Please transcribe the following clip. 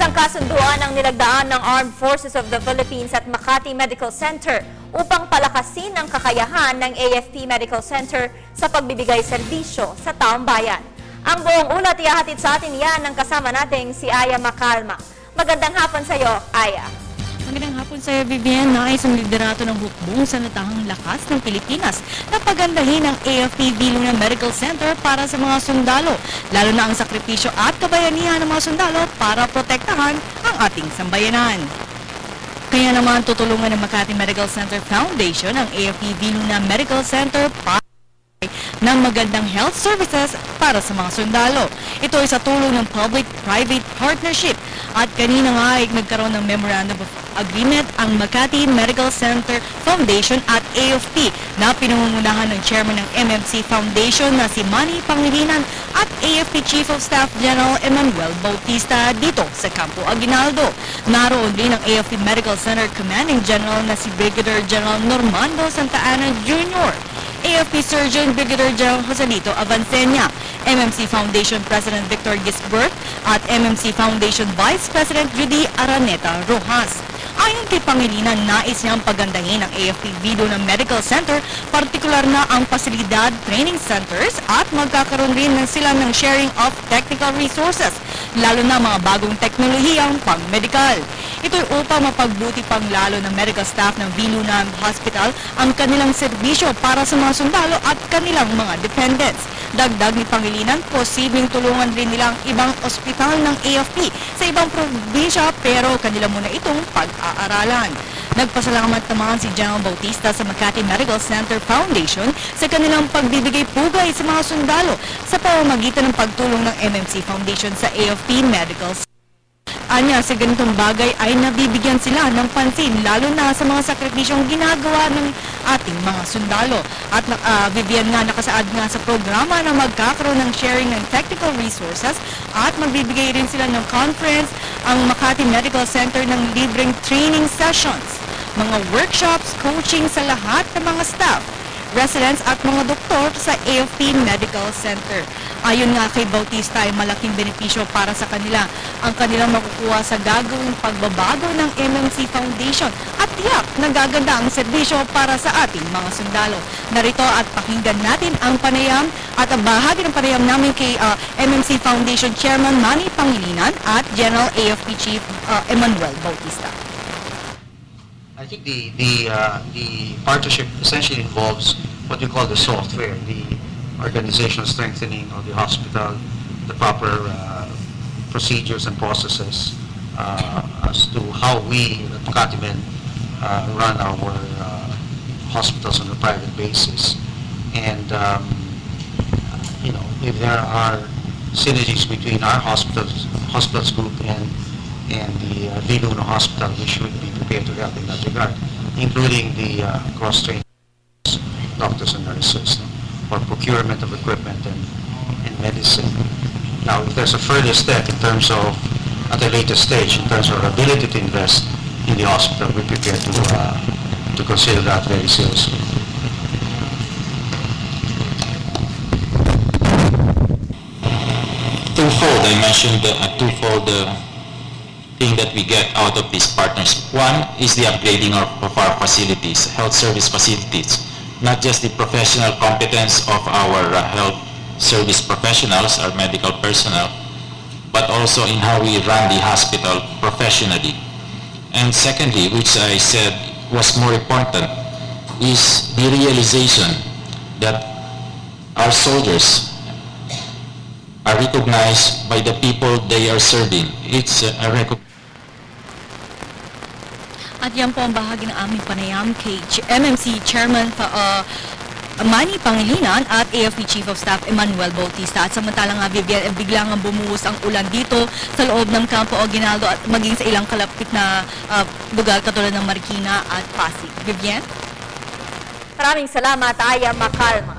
Isang kasunduan ang nilagdaan ng Armed Forces of the Philippines at Makati Medical Center upang palakasin ang kakayahan ng AFP Medical Center sa pagbibigay serbisyo sa taong bayan. Ang buong ulat ihahatid sa atin yan ng kasama nating si Aya Macalma. Magandang hapon sa iyo, Aya. Magandang hapon sa iyo, Vivian. Nais ang liderato ng hukbong sa natahang lakas ng Pilipinas na pagandahin ang AFP Viluna Medical Center para sa mga sundalo, lalo na ang sakripisyo at kabayanihan ng mga sundalo para protektahan ang ating sambayanan. Kaya naman tutulungan ng Makati Medical Center Foundation ang AFP Viluna Medical Center para ng magandang health services para sa mga sundalo. Ito ay sa tulong ng public-private partnership at kanina nga ay nagkaroon ng Memorandum of Agreement ang Makati Medical Center Foundation at AFP na pinangungunahan ng chairman ng MMC Foundation na si Manny Pangilinan at AFP Chief of Staff General Emmanuel Bautista dito sa Campo Aguinaldo. Naroon din ang AFP Medical Center Commanding General na si Brigadier General Normando Santa Ana Jr., AFP Surgeon Brigadier General Joselito Avancenia, MMC Foundation President Victor Gisbert at MMC Foundation Vice President Judy Araneta Rojas. Ayon kay Pangilinan, nais niyang pagandahin ang AFP Viluna Medical Center, partikular na ang pasilidad, training centers at magkakaroon rin sila ng sharing of technical resources, lalo na mga bagong teknolohiyang pang-medikal. Ito'y upang mapagbuti pang lalo ng medical staff ng Viluna Hospital ang kanilang serbisyo para sa mga sundalo at kanilang mga dependents. Dagdag ni Pangilinan, posibleng tulungan rin nilang ibang ospital ng AFP sa ibang probinsya pero kanila muna itong pag-aaralan. Nagpasalamat naman si General Bautista sa Makati Medical Center Foundation sa kanilang pagbibigay pugay sa mga sundalo sa pamamagitan ng pagtulong ng MMC Foundation sa AFP Medical Center. Anya, sa ganitong bagay ay nabibigyan sila ng pansin, lalo na sa mga sakripisyong ginagawa ng ating mga sundalo. At Vivian nga, nakasaad nga sa programa na magkakaroon ng sharing ng technical resources at magbibigay rin sila ng conference ang Makati Medical Center ng libreng training sessions, mga workshops, coaching sa lahat ng mga staff, residents at mga doktor sa AFP Medical Center. Ayon nga kay Bautista ay malaking benepisyo para sa kanila ang kanilang makukuha sa gagawing pagbabago ng MMC Foundation at tiyak na gaganda ang serbisyo para sa ating mga sundalo. Narito at pakinggan natin ang panayam at ang bahagi ng panayam namin kay MMC Foundation Chairman Manny Pangilinan at General AFP Chief Emmanuel Bautista. I think the partnership essentially involves what we call the software, the organizational strengthening of the hospital, the proper procedures and processes as to how we at Makati Med run our hospitals on a private basis. And you know, if there are synergies between our hospitals group and the Viluna Hospital, we should be prepared to help in that regard, including the cross-trained doctors and nurses, for procurement of equipment and medicine. Now, if there's a further step in terms of, at a later stage, in terms of our ability to invest in the hospital, we're prepared to consider that very seriously. Twofold, I mentioned a twofold thing that we get out of this partnership. One is the upgrading of our facilities, health service facilities, not just the professional competence of our health service professionals, our medical personnel, but also in how we run the hospital professionally. And secondly, which I said was more important, is the realization that our soldiers are recognized by the people they are serving. It's a recognition. At yan po ang bahagi ng aming panayam kay MMC Chairman Manny Pangilinan at AFP Chief of Staff Emmanuel Bautista. At samantalang nga, Vivian, biglang bumuhos ang ulan dito sa loob ng Campo Aguinaldo at maging sa ilang kalapit na lugar katulad ng Marikina at Pasig. Vivian? Maraming salamat, Aya Macalma.